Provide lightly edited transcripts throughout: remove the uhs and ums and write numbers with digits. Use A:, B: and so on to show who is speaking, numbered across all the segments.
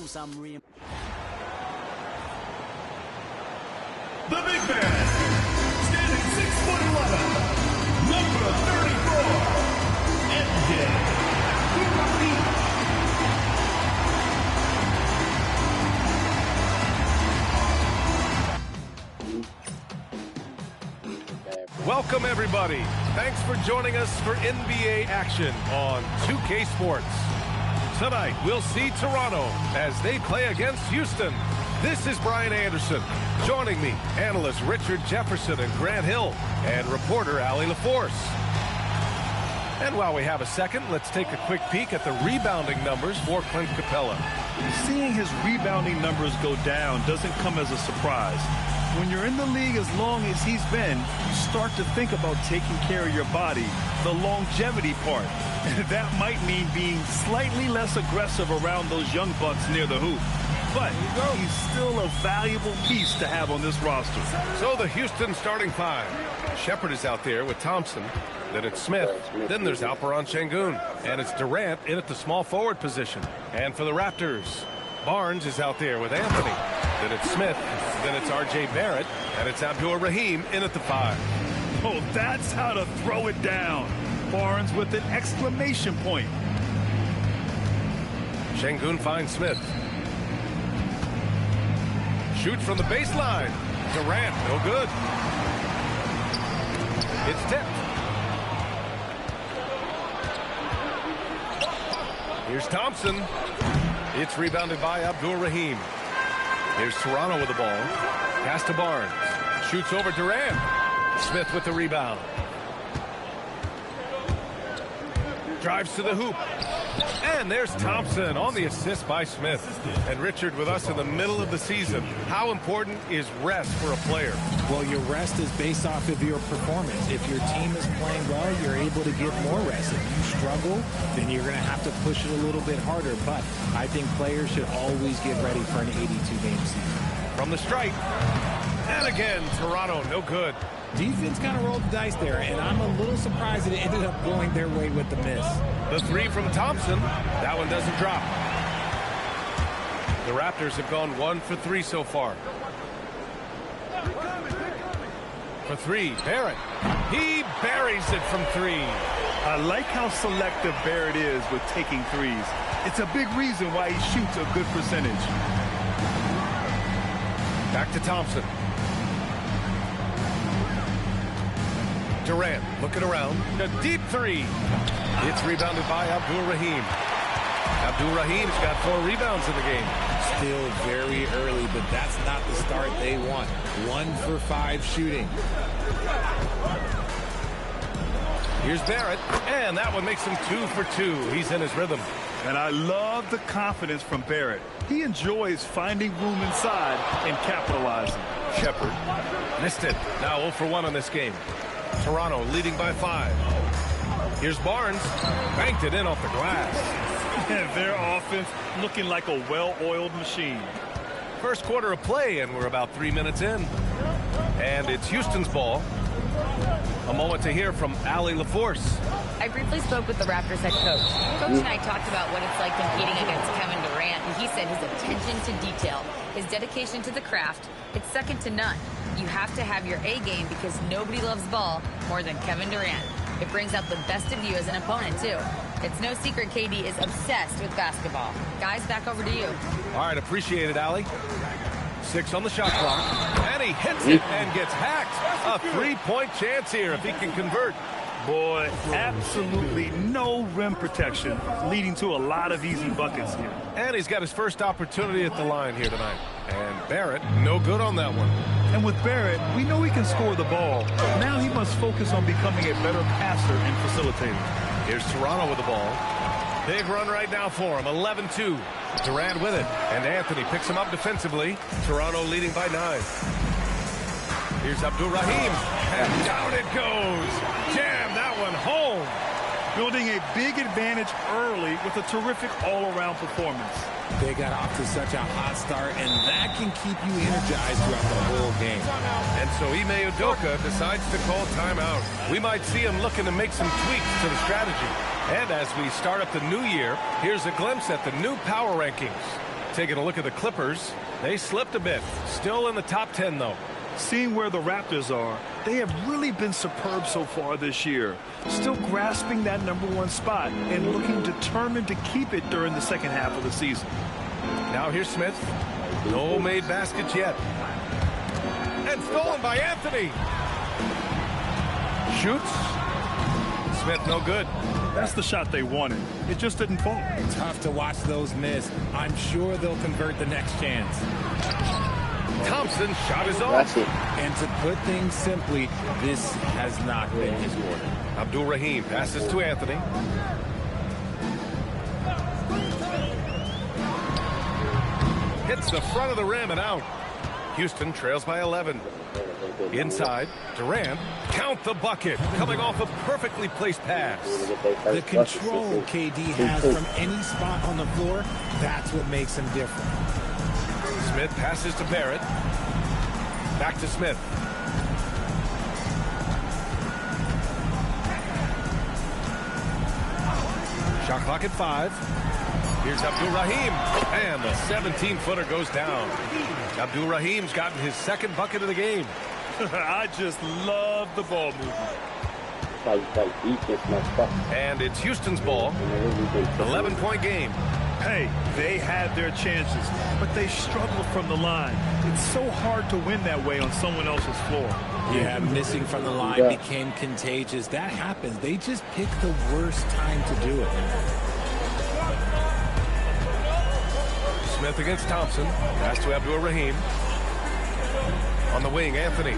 A: The big man, standing 6'11", number 34,
B: Welcome, everybody. Thanks for joining us for NBA action on 2K Sports. Tonight, we'll see Toronto as they play against Houston. This is Brian Anderson. Joining me, analysts Richard Jefferson and Grant Hill, and reporter Allie LaForce. And while we have a second, let's take a quick peek at the rebounding numbers for Clint Capella.
C: Seeing his rebounding numbers go down doesn't come as a surprise. When you're in the league as long as he's been, you start to think about taking care of your body, the longevity part. That might mean being slightly less aggressive around those young bucks near the hoop. But he's still a valuable piece to have on this roster.
B: So the Houston starting five. Shepard is out there with Thompson. Then it's Smith. Then there's Alperen Sengun. And it's Durant in at the small forward position. And for the Raptors, Barnes is out there with Anthony. Then it's Smith. Then it's R.J. Barrett. And it's Abdur-Rahim in at the 5.
C: Oh, that's how to throw it down. Barnes with an exclamation point.
B: Sengun finds Smith. Shoots from the baseline. Durant, no good. It's tipped. Here's Thompson. It's rebounded by Abdur-Rahim. Here's Toronto with the ball. Pass to Barnes. Shoots over Durant. Smith with the rebound. Drives to the hoop. And there's Thompson on the assist by Smith. And Richard, with us in the middle of the season, how important is rest for a player?
D: Well, your rest is based off of your performance. If your team is playing well, you're able to get more rest. If you struggle, then you're going to have to push it a little bit harder. But I think players should always get ready for an 82-game season.
B: From the stripe. And again, Toronto, no good.
D: Defense kind of rolled the dice there, and I'm a little surprised that it ended up going their way with the miss.
B: The 3 from Thompson. That one doesn't drop. The Raptors have gone 1 for 3 so far. For 3, Barrett. He buries it from 3.
C: I like how selective Barrett is with taking threes. It's a big reason why he shoots a good percentage.
B: Back to Thompson. Durant looking around. A deep 3. It's rebounded by Abdur-Rahim. Abdur-Rahim's got 4 rebounds in the game.
D: Still very early, but that's not the start they want. 1 for 5 shooting.
B: Here's Barrett, and that one makes him 2 for 2. He's in his rhythm.
C: And I love the confidence from Barrett. He enjoys finding room inside and capitalizing.
B: Shepard missed it. Now 0 for 1 on this game. Toronto leading by 5. Here's Barnes. Banked it in off the glass.
C: And their offense looking like a well-oiled machine.
B: First quarter of play, and we're about 3 minutes in. And it's Houston's ball. A moment to hear from Allie LaForce.
E: I briefly spoke with the Raptors head coach. Coach and I talked about what it's like competing against Kevin Durant, and he said his attention to detail, his dedication to the craft, it's second to none. You have to have your A game because nobody loves ball more than Kevin Durant. It brings out the best of you as an opponent, too. It's no secret KD is obsessed with basketball. Guys, back over to you.
B: All right, appreciate it, Allie. 6 on the shot clock. And he hits it and gets hacked. A 3-point chance here if he can convert.
C: Boy, absolutely no rim protection, leading to a lot of easy buckets here.
B: And he's got his first opportunity at the line here tonight. And Barrett, no good on that one.
C: And with Barrett, we know he can score the ball. Now he must focus on becoming a better passer and facilitator.
B: Here's Toronto with the ball. Big run right now for him, 11-2. Durant with it, and Anthony picks him up defensively. Toronto leading by 9. Here's Abdur-Rahim, and down it goes. Jam that one home.
C: Building a big advantage early with a terrific all-around performance.
D: They got off to such a hot start, and that can keep you energized throughout the whole game.
B: And so Ime Udoka decides to call timeout. We might see him looking to make some tweaks to the strategy. And as we start up the new year, here's a glimpse at the new power rankings. taking a look at the Clippers. They slipped a bit. Still in the top 10, though.
C: Seeing where the Raptors are, they have really been superb so far this year. Still grasping that #1 spot and looking determined to keep it during the second half of the season.
B: Now here's Smith. No made baskets yet. And stolen by Anthony. Shoots. Smith no good.
C: That's the shot they wanted. It just didn't fall.
D: Tough to watch those miss. I'm sure they'll convert the next chance.
B: Thompson's shot is off.
D: And to put things simply, this has not been his quarter.
B: Abdul-Rahim passes to Anthony. Hits the front of the rim and out. Houston trails by 11. Inside, Durant. Count the bucket. Coming off a perfectly placed pass.
D: The control KD has from any spot on the floor, that's what makes him different.
B: Smith passes to Barrett. Back to Smith. Shot clock at 5. Here's Abdul-Rahim. And the 17-footer goes down. Abdul-Rahim's gotten his second bucket of the game.
C: I just love the ball movement.
B: And it's Houston's ball. 11-point game.
C: Hey, they had their chances, but they struggled from the line. It's so hard to win that way on someone else's floor.
D: Yeah, missing from the line became contagious. That happens. They just picked the worst time to do it.
B: Smith against Thompson. Pass to Abdul-Rahim. On the wing, Anthony.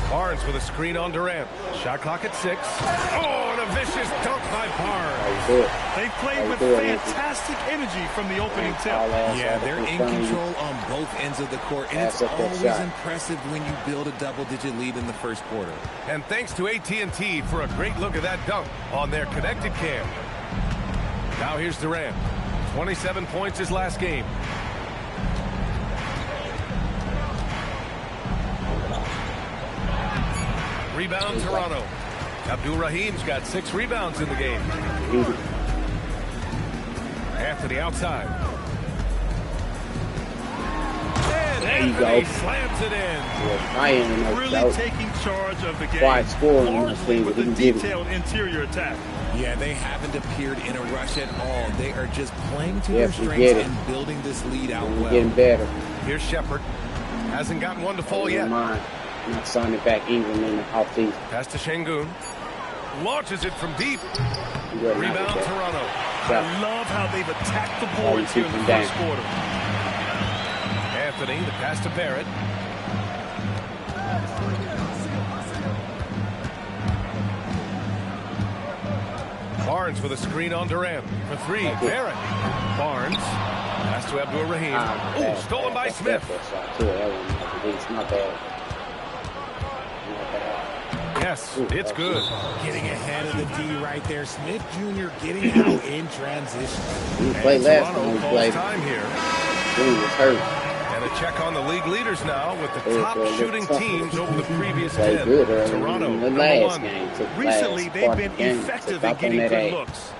B: Barnes with a screen on Durant. Shot clock at 6. Oh, and a vicious dunk by Barnes.
C: They played with fantastic energy from the opening tip.
D: Yeah, they're in control on both ends of the court, and it's always impressive when you build a double-digit lead in the first quarter.
B: And thanks to AT&T for a great look at that dunk on their connected cam. Now here's Durant. 27 points his last game. Rebound, Toronto. Abdul-Rahim's got 6 rebounds in the game. Anthony outside. And Anthony slams it in.
C: Really taking charge of the game. Largely with a detailed interior attack.
D: Yeah, they haven't appeared in a rush at all. They are just playing to their strengths and building this lead out well.
F: Getting better.
B: Here's Shepard. Hasn't gotten one to fall yet.
F: Not signing back England in the offseason.
B: Pass to Şengün. Launches it from deep. Rebound, Toronto.
C: I love how they've attacked the boards here in the first quarter.
B: Anthony, the pass to Barrett. Barnes with a screen on Durant. For 3, Barrett. Barnes. Pass to Abdul-Rahim. Oh, stolen by Smith. Yes, it's good.
D: Getting ahead of the D right there. Smith Jr. getting out in transition.
F: He played last time. He played.
B: Time here.
F: He was hurt.
B: And a check on the league leaders now with the top shooting teams over the previous 10. Toronto,
F: the last game.
C: Recently, they've been effective in getting good looks.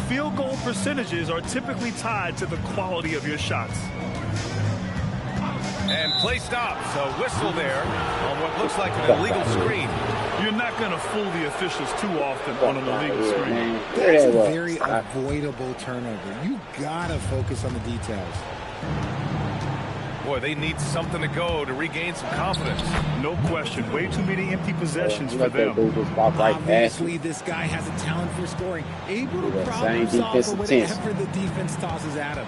C: Field goal percentages are typically tied to the quality of your shots.
B: And play stops. A whistle there on what looks like an illegal screen.
C: You're not going to fool the officials too often on an illegal screen.
D: That's a very avoidable turnover. You got to focus on the details.
B: Boy, they need something to go to regain some confidence.
C: No question. Way too many empty possessions for them.
D: Obviously, this guy has a talent for scoring. Able to problem solve for whatever the defense tosses at him.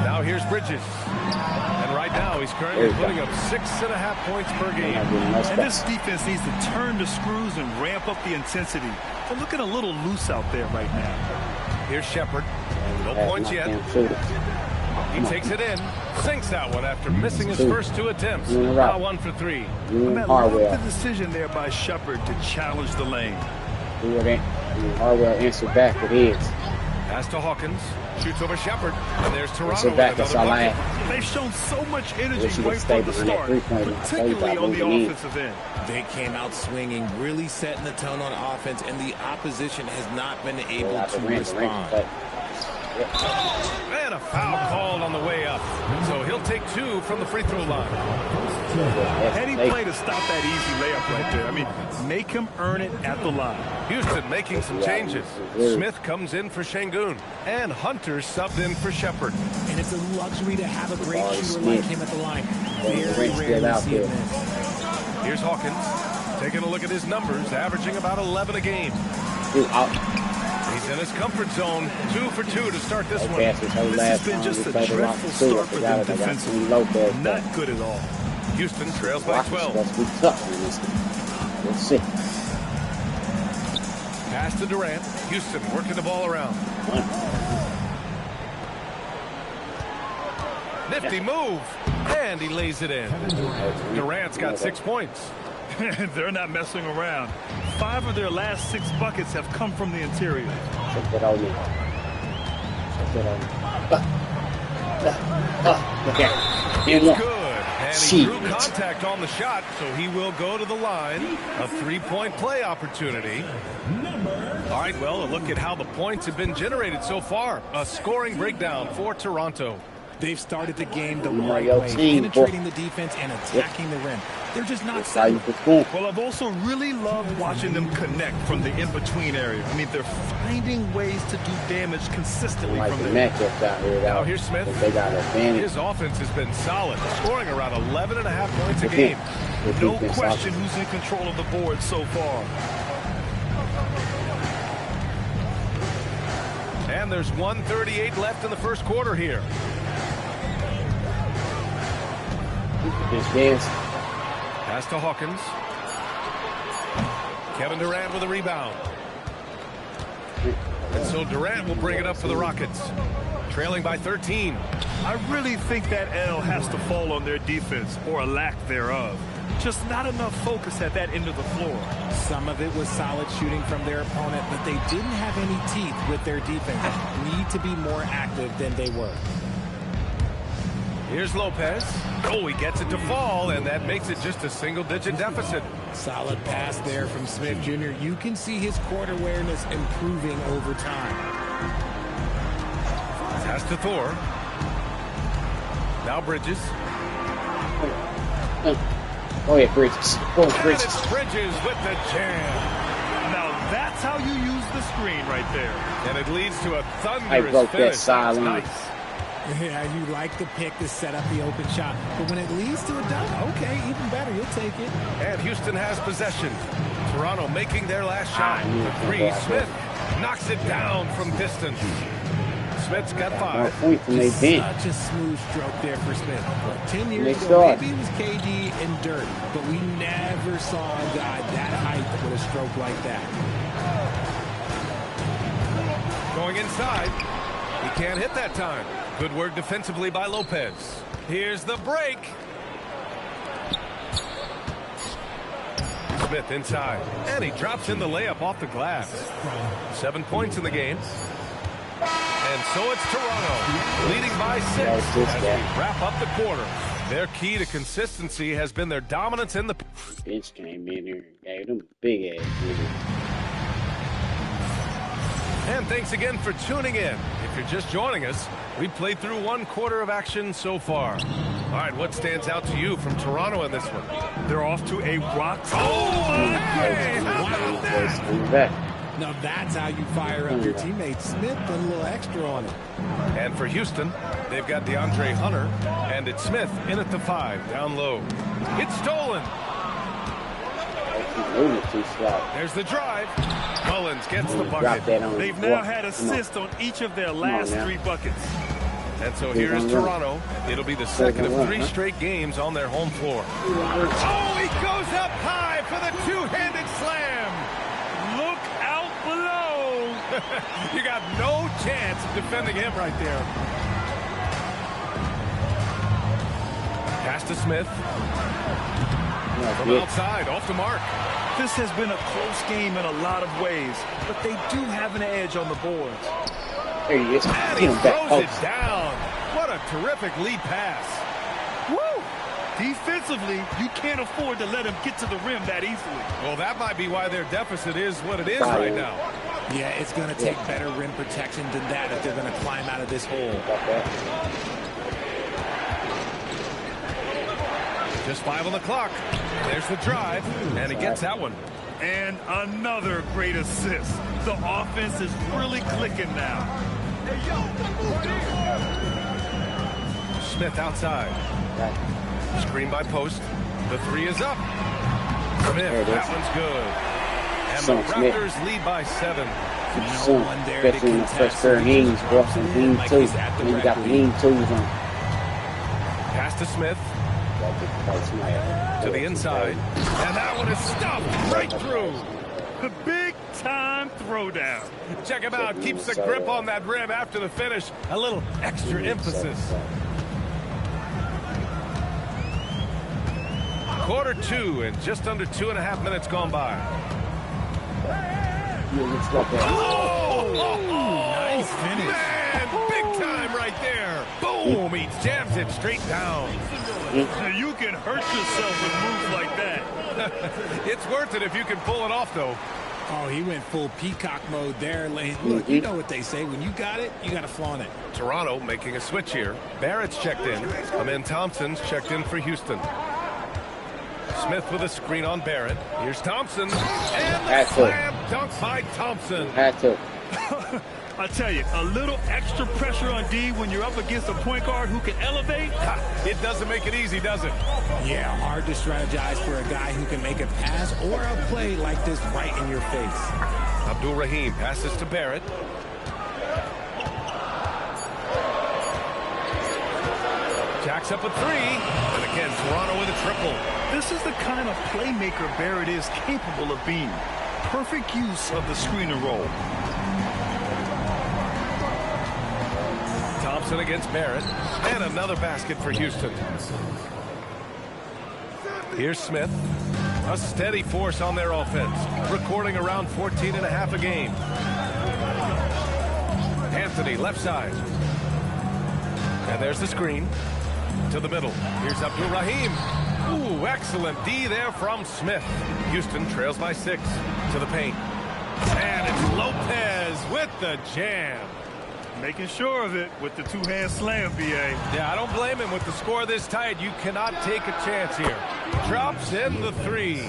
B: Now here's Bridges. And right now, he's currently putting up 6.5 points per game.
C: And this defense needs to turn the screws and ramp up the intensity. They're looking a little loose out there right now.
B: Here's Shepard. No points yet. He takes it in. Sinks that one after missing his first 2 attempts. Now 1 for 3.
C: I love the decision there by Shepard to challenge the lane.
F: Harwell answered back with his.
B: Pass to Hawkins. Shoots over Shepard. And there's Toronto with
F: back,
B: another bucket.
C: They've shown so much energy right from the start, particularly on the offensive end.
D: They came out swinging, really setting the tone on offense, and the opposition has not been able to respond.
B: And a He'll take 2 from the free throw line.
C: Any play to stop that easy layup right there. I mean, make him earn it at the line.
B: Houston making some changes. Smith comes in for Şengün, and Hunter subbed in for Shepherd.
D: And it's a luxury to have a great shooter like him at the line. Very rare to see him miss.
B: Here's Hawkins taking a look at his numbers, averaging about 11 a game. He's in his comfort zone, 2 for 2 to start this one.
C: This has been just a dreadful start for them defensively. Not good at all.
B: Houston trails by 12.
F: Let's see.
B: Pass to Durant. Houston working the ball around. Nifty move. And he lays it in. Durant's got 6 points.
C: They're not messing around. 5 of their last 6 buckets have come from the interior.
F: Check that out, man. Check that out.
B: It's good. And he drew contact on the shot, so he will go to the line. A 3-point play opportunity. All right, well, a look at how the points have been generated so far. A scoring breakdown for Toronto.
D: They've started the game the right way, penetrating the defense and attacking the rim. They're just not settling.
C: Well, I've also really loved watching them connect from the in-between area. I mean, they're finding ways to do damage consistently from there.
B: Now here's Smith. His offense has been solid, scoring around 11.5 points a game.
C: No question who's in control of the board so far.
B: And there's 1:38 left in the first quarter here. Pass to Hawkins. Kevin Durant with a rebound. And so Durant will bring it up for the Rockets. Trailing by 13.
C: I really think that L has to fall on their defense, or a lack thereof. Just not enough focus at that end of the floor.
D: Some of it was solid shooting from their opponent, but they didn't have any teeth with their defense. Need to be more active than they were.
B: Here's Lopez. Oh, he gets it to fall, and that makes it just a single-digit deficit.
D: Solid pass there from Smith Jr. You can see his court awareness improving over time.
B: Pass to Thor. Now Bridges.
F: Oh, yeah, Bridges. Oh, Bridges.
B: And it's Bridges with the jam.
C: Now that's how you use the screen right there.
B: And it leads to a thunderous
F: I broke
B: finish.
F: that silence.
B: Nice.
D: Yeah, you like the pick to set up the open shot. But when it leads to a dunk, okay, even better. You'll take it.
B: And Houston has possession. Toronto making their last shot. The 3. Smith knocks it down from distance. Smith's got 5.
D: Such a smooth stroke there for Smith. 10 years ago, maybe it was KD and Dirk, but we never saw a guy that height with a stroke like that.
B: Going inside. He can't hit that time. Good work defensively by Lopez. Here's the break. Smith inside. And he drops in the layup off the glass. 7 points in the game. And so it's Toronto leading by 6 as we wrap up the quarter. Their key to consistency has been their dominance in the...
F: Bitch came in here and gave them big ass niggas.
B: And thanks again for tuning in. If you're just joining us, we've played through 1 quarter of action so far. All right, what stands out to you from Toronto in this one?
C: They're off to a rock.
B: Hey, how about that?
D: Now that's how you fire up your teammate. Smith put a little extra on it.
B: And for Houston, they've got DeAndre Hunter, and it's Smith in at the 5, down low. It's stolen. There's the drive. Mullins gets the bucket.
C: They've now had assists on each of their last 3 buckets.
B: And so here's Toronto. It'll be the second of 3 straight games on their home floor. Oh, he goes up high for the 2-handed slam.
C: Look out below.
B: You got no chance of defending him right there. Pass to Smith. From outside, off the mark.
C: This has been a close game in a lot of ways, but they do have an edge on the boards.
F: There he is.
B: And he throws it down. What a terrific lead pass.
C: Woo! Defensively, you can't afford to let him get to the rim that easily.
B: Well, that might be why their deficit is what it is right now.
D: Yeah, it's going to take better rim protection than that if they're going to climb out of this hole.
B: Just 5 on the clock. There's the drive, and he gets that one.
C: And another great assist. The offense is really clicking now.
B: Smith outside. Screen by Post. The 3 is up. Smith, that one's good. And the Raptors lead by 7.
F: Especially in the first pair of knees, bro. Lean twos. And you got lean twos on.
B: Pass to Smith. To the inside. And that one is stuffed right through.
C: The big-time throwdown.
B: Check him out. Keeps the grip on that rim after the finish. A little extra emphasis. Quarter 2 and just under 2.5 minutes gone by.
D: Nice finish.
B: Man, big time right there. Boom, he jams it straight down.
C: You can hurt yourself with moves like that.
B: It's worth it if you can pull it off, though.
D: Oh, he went full peacock mode there. Look, you know what they say. When you got it, you got to flaunt it.
B: Toronto making a switch here. Barrett's checked in. Amen Thompson's checked in for Houston. Smith with a screen on Barrett. Here's Thompson. And the slam dunk by Thompson.
F: Had to.
C: I tell you, a little extra pressure on D when you're up against a point guard who can elevate.
B: It doesn't make it easy, does it?
D: Yeah, hard to strategize for a guy who can make a pass or a play like this right in your face.
B: Abdul Rahim passes to Barrett. Jacks up a 3. And again, Toronto with a triple.
C: This is the kind of playmaker Barrett is capable of being. Perfect use of the screen and roll.
B: Thompson against Barrett. And another basket for Houston. Here's Smith. A steady force on their offense. Recording around 14.5 a game. Anthony, left side. And there's the screen. To the middle. Here's Abdul Rahim. Ooh, excellent D there from Smith. Houston trails by 6. To the paint. And it's Lopez with the jam.
C: Making sure of it with the two-hand slam, B.A.
B: Yeah, I don't blame him. With the score this tight, you cannot take a chance here. Drops in the 3.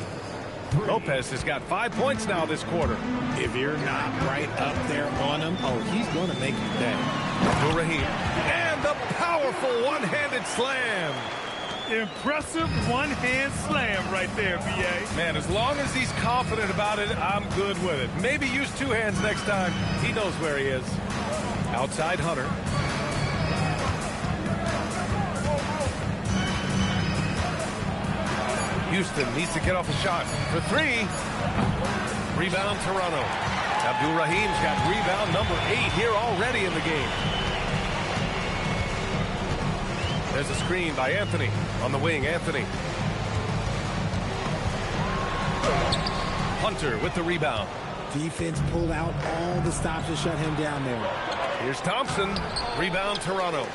B: Lopez has got 5 points now this quarter.
D: If you're not right up there on him, oh, he's going to make you pay.
B: Abdul Rahim. And the powerful one-handed slam.
C: Impressive one-hand slam right there, B.A.
B: Man, as long as he's confident about it, I'm good with it. Maybe use 2 hands next time. He knows where he is. Outside Hunter. Houston needs to get off a shot for 3. Rebound Toronto. Abdul Rahim's got rebound number 8 here already in the game. There's a screen by Anthony. On the wing, Anthony. Hunter with the rebound.
D: Defense pulled out all the stops to shut him down there.
B: Here's Thompson. Rebound Toronto.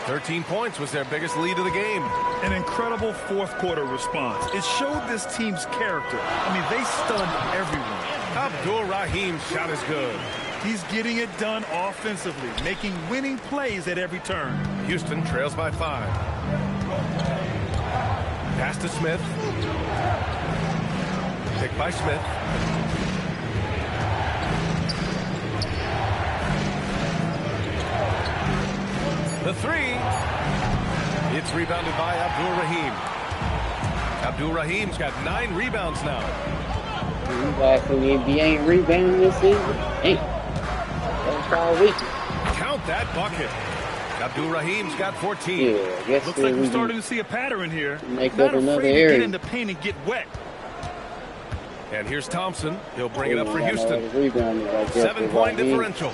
B: 13 points was their biggest lead of the game.
C: An incredible fourth-quarter response. It showed this team's character. I mean, they stunned everyone.
B: Abdul Rahim's shot is good.
C: He's getting it done offensively, making winning plays at every turn.
B: Houston trails by 5. Pass to Smith. Picked by Smith. The 3. It's rebounded by Abdul Rahim. Abdul Rahim's got 9 rebounds now.
F: Back in the NBA rebounding this season. Hey, that's all week.
B: Count that bucket. Abdul Rahim's got 14.
F: Yeah, I guess
C: Looks like we're starting to see a pattern here.
F: Make
C: Not
F: up another
C: afraid to
F: area.
C: get in the paint and get wet.
B: And here's Thompson. He'll bring it up for Houston.
F: 7
B: 7-point differential.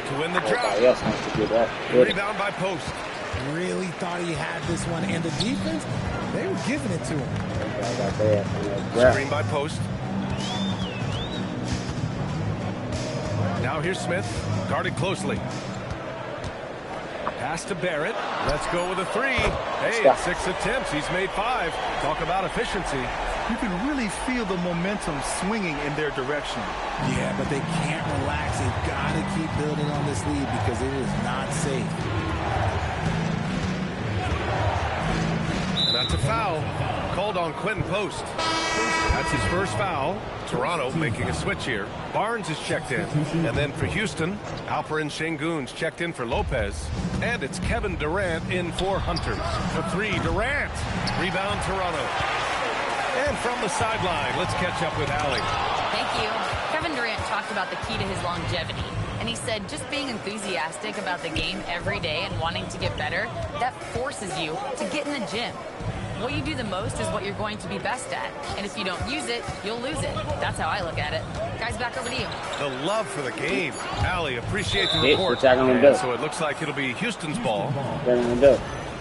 B: To win the drop. Rebound by Post.
D: Really thought he had this one, and the defense, they were giving it to him.
B: Screen by Post. Now here's Smith, guarded closely. Pass to Barrett. Let's go with a 3. Hey, 6 attempts. He's made 5. Talk about efficiency.
C: You can really feel the momentum swinging in their direction.
D: Yeah, but they can't relax. They've got to keep building on this lead because it is not safe.
B: And that's a foul called on Quentin Post. That's his first foul. Toronto making a switch here. Barnes is checked in. And then for Houston, Alperen Sengun's checked in for Lopez. And it's Kevin Durant in for Hunter. For three, Durant. Rebound, Toronto. And from the sideline, let's catch up with Allie.
E: Thank you. Kevin Durant talked about the key to his longevity. And he said just being enthusiastic about the game every day and wanting to get better, that forces you to get in the gym. What you do the most is what you're going to be best at. And if you don't use it, you'll lose it. That's how I look at it. Guys, back over to you.
B: The love for the game. Allie, appreciate the report.
F: And
B: so it looks like it'll be Houston's ball.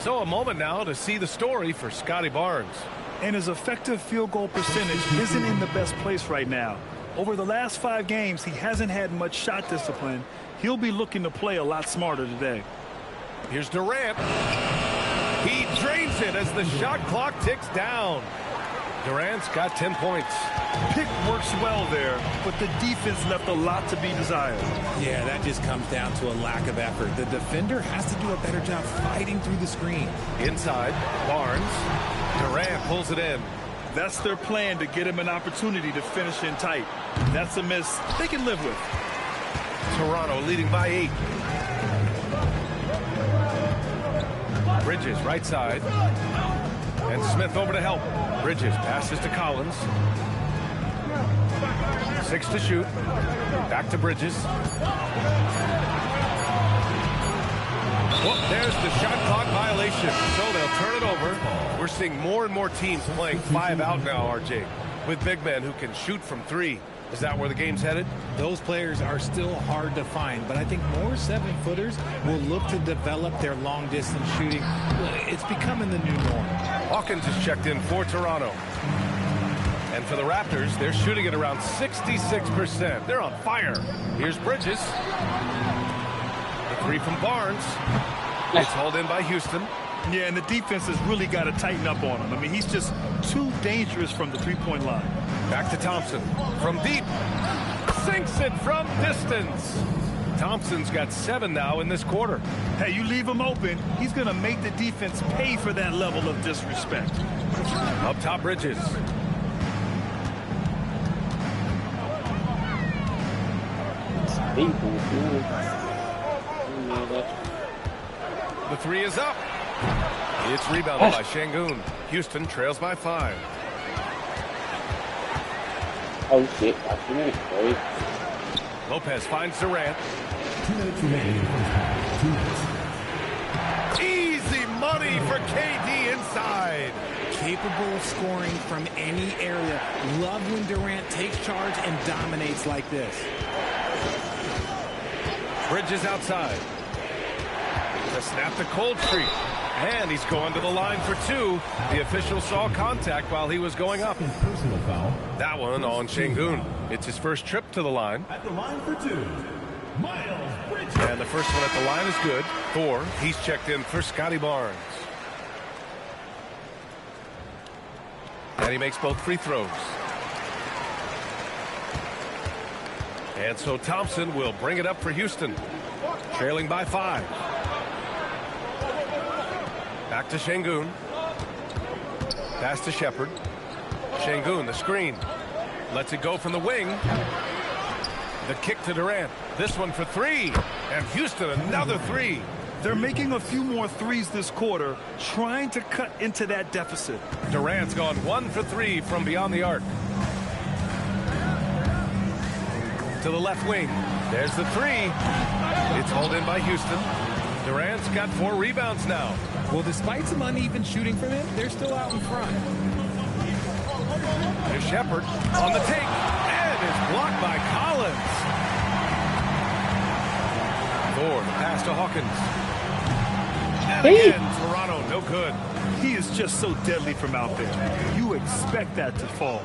B: So a moment now to see the story for Scotty Barnes.
C: And his effective field goal percentage isn't in the best place right now. Over the last 5 games, he hasn't had much shot discipline. He'll be looking to play a lot smarter today.
B: Here's Durant. He drains it as the shot clock ticks down. Durant's got 10 points.
C: Pick works well there, but the defense left a lot to be desired.
D: Yeah, that just comes down to a lack of effort. The defender has to do a better job fighting through the screen.
B: Inside, Barnes. Durant pulls it in.
C: That's their plan, to get him an opportunity to finish in tight. That's a miss they can live with.
B: Toronto leading by 8. Bridges right side. And Smith over to help. Bridges passes to Collins. 6 to shoot. Back to Bridges. Well, there's the shot clock violation. So they'll turn it over. We're seeing more and more teams playing 5 out now, RJ, with big men who can shoot from 3. Is that where the game's headed?
D: Those players are still hard to find, but I think more 7-footers will look to develop their long-distance shooting. It's becoming the new norm.
B: Hawkins is checked in for Toronto. And for the Raptors, they're shooting at around 66%. They're on fire. Here's Bridges. The 3 from Barnes. It's hauled in by Houston.
C: Yeah, and the defense has really got to tighten up on him. I mean, he's just too dangerous from the 3-point line.
B: Back to Thompson. From deep. Sinks it from distance. Thompson's got 7 now in this quarter.
C: Hey, you leave him open, he's going to make the defense pay for that level of disrespect.
B: Up top, Bridges. The 3 is up. It's rebounded by Sengun. Houston trails by 5.
F: Oh shit,
B: Lopez finds Durant.
A: 2 minutes remaining in the first half. 2 minutes.
B: Easy money for KD inside.
D: Capable of scoring from any area. Love when Durant takes charge and dominates like this.
B: Bridges outside. To snap the cold streak. And he's going to the line for 2. The official saw contact while he was going up.
A: Personal foul.
B: That one on Sengun. It's his first trip to the line.
A: At the line for 2, Miles Bridges.
B: And the first one at the line is good. 4. He's checked in for Scotty Barnes. And he makes both free throws. And so Thompson will bring it up for Houston. Trailing by 5. Back to Sengun. Pass to Shepard. Sengun, the screen. Lets it go from the wing. The kick to Durant. This one for 3. And Houston, another 3.
C: They're making a few more threes this quarter, trying to cut into that deficit.
B: Durant's gone 1 for 3 from beyond the arc. To the left wing. There's the 3. It's hauled in by Houston. Durant's got 4 rebounds now.
D: Well, despite some uneven shooting from him, they're still out in front.
B: There's Shepard on the take. And it's blocked by Collins. 4, the pass to Hawkins. And again, Toronto, no good.
C: He is just so deadly from out there. You expect that to fall.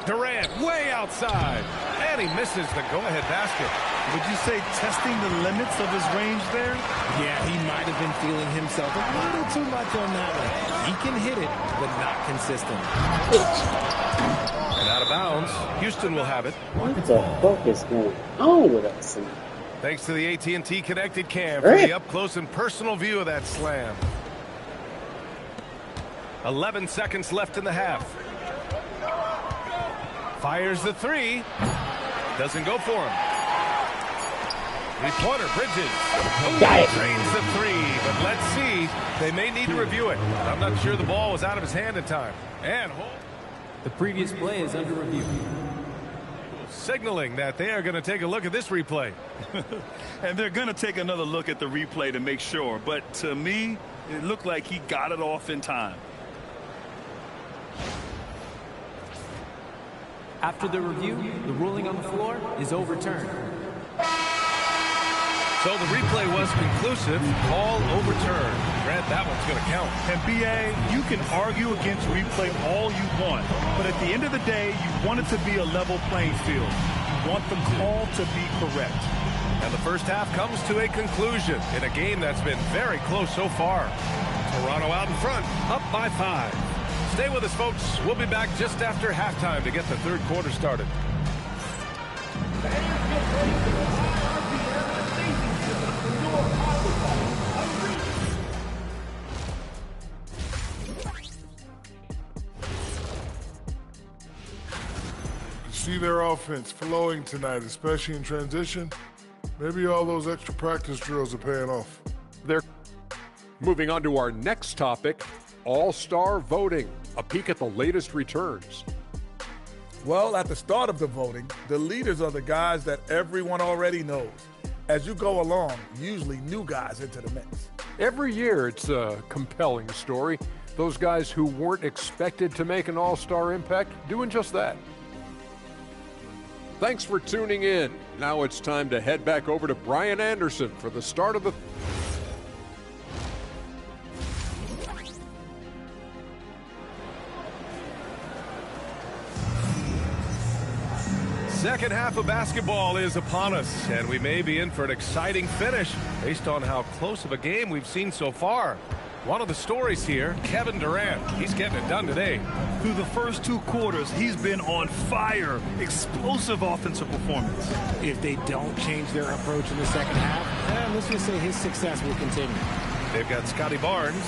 B: Durant way outside. And he misses the go-ahead basket.
C: Would you say testing the limits of his range there?
D: Yeah, he might have been feeling himself a little too much on that one. He can hit it, but not consistent.
B: And out of bounds. Houston will have it.
F: What the fuck is going on with us?
B: Thanks to the AT&T Connected Cam for the up-close and personal view of that slam. 11 seconds left in the half. Fires the three. Doesn't go for him. Three-pointer, Bridges. Drains the three, but let's see. They may need to review it. I'm not sure the ball was out of his hand in time. And
G: the previous play is under review.
B: Signaling that they are going to take a look at this replay.
C: And they're going to take another look at the replay to make sure. But to me, it looked like he got it off in time.
G: After the review, the ruling on the floor is overturned.
B: So the replay was conclusive. Call overturned. Grant, that one's going to count.
C: And B.A., you can argue against replay all you want. But at the end of the day, you want it to be a level playing field. You want the call to be correct.
B: And the first half comes to a conclusion in a game that's been very close so far. Toronto out in front, up by 5. Stay with us, folks. We'll be back just after halftime to get the third quarter started.
H: See their offense flowing tonight, especially in transition. Maybe all those extra practice drills are paying off.
I: They're moving on to our next topic, All-Star voting. A peek at the latest returns.
J: Well, at the start of the voting, the leaders are the guys that everyone already knows. As you go along, usually new guys into the mix.
I: Every year it's a compelling story. Those guys who weren't expected to make an all-star impact doing just that. Thanks for tuning in. Now it's time to head back over to Brian Anderson for the start of the
B: Second half of basketball is upon us, and we may be in for an exciting finish based on how close of a game we've seen so far. One of the stories here, Kevin Durant. He's getting it done today.
C: Through the first 2 quarters, he's been on fire. Explosive offensive performance.
D: If they don't change their approach in the second half, let's just say his success will continue.
B: They've got Scotty Barnes,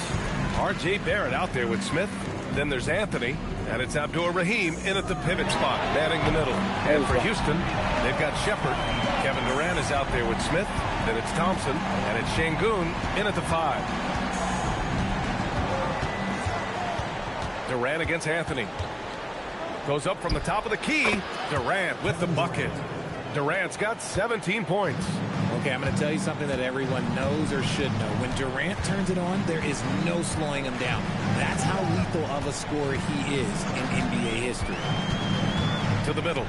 B: R.J. Barrett out there with Smith. Then there's Anthony, and it's Abdur-Rahim in at the pivot spot, manning the middle. And for Houston, they've got Shepard. Kevin Durant is out there with Smith. Then it's Thompson, and it's Şengün in at the 5. Durant against Anthony. Goes up from the top of the key. Durant with the bucket. Durant's got 17 points.
D: Okay, I'm going to tell you something that everyone knows or should know. When Durant turns it on, there is no slowing him down. That's how lethal of a scorer he is in NBA history.
B: To the middle.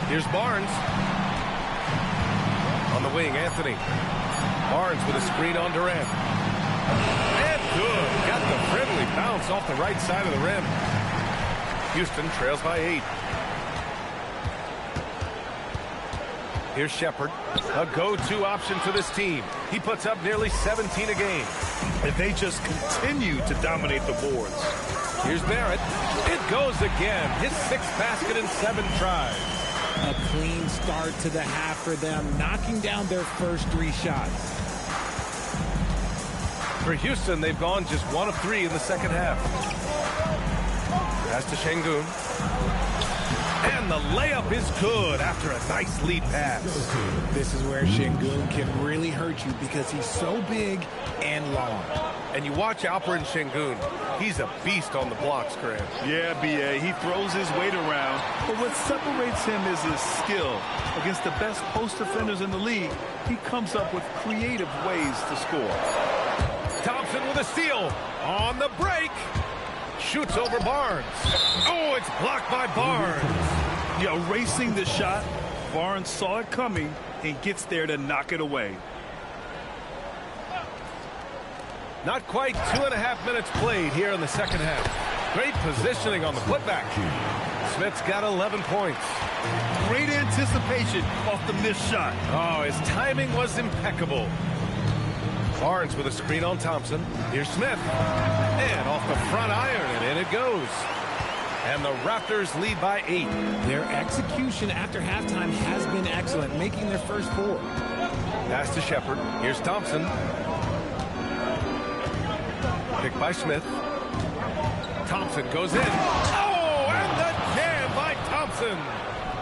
B: Here's Barnes. On the wing, Anthony. Barnes with a screen on Durant. And good. Got the friendly bounce off the right side of the rim. Houston trails by 8. Here's Shepard, a go-to option for this team. He puts up nearly 17 a game.
C: If they just continue to dominate the boards.
B: Here's Barrett. It goes again. His 6th basket in 7 tries.
D: A clean start to the half for them, knocking down their first 3 shots.
B: For Houston, they've gone just 1 of 3 in the second half. Pass to Şengün. And the layup is good after a nice lead pass.
D: This is where Şengün can really hurt you because he's so big and long.
B: And you watch Alperen Şengün. He's a beast on the blocks, Grant.
C: Yeah, B.A., he throws his weight around. But what separates him is his skill. Against the best post defenders in the league, he comes up with creative ways to score.
B: Thompson with a steal. On the break. Shoots over Barnes. Oh, it's blocked by Barnes.
C: Yeah, racing the shot. Barnes saw it coming and gets there to knock it away.
B: Not quite 2.5 minutes played here in the second half. Great positioning on the putback. Smith's got 11 points.
C: Great anticipation off the missed shot.
B: Oh, his timing was impeccable. Barnes with a screen on Thompson. Here's Smith. And off the front iron, and in it goes. And the Raptors lead by 8.
D: Their execution after halftime has been excellent, making their first 4.
B: Pass to Shepard. Here's Thompson. Picked by Smith. Thompson goes in. Oh, and the jam by Thompson.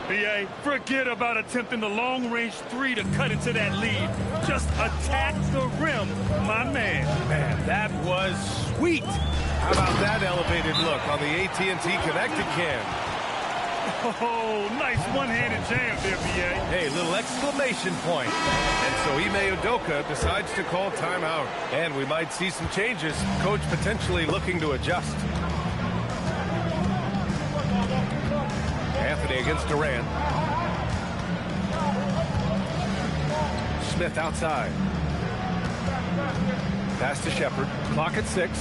C: BA, forget about attempting the long-range 3 to cut into that lead. Just attack the rim, my man.
B: Man, that was sweet. How about that elevated look on the AT&T connected cam?
C: Oh, nice one-handed jam there, BA.
B: Hey, little exclamation point. And so Ime Udoka decides to call timeout. And we might see some changes. Coach potentially looking to adjust. Anthony against Durant. Smith outside. Pass to Shepard. Clock at 6.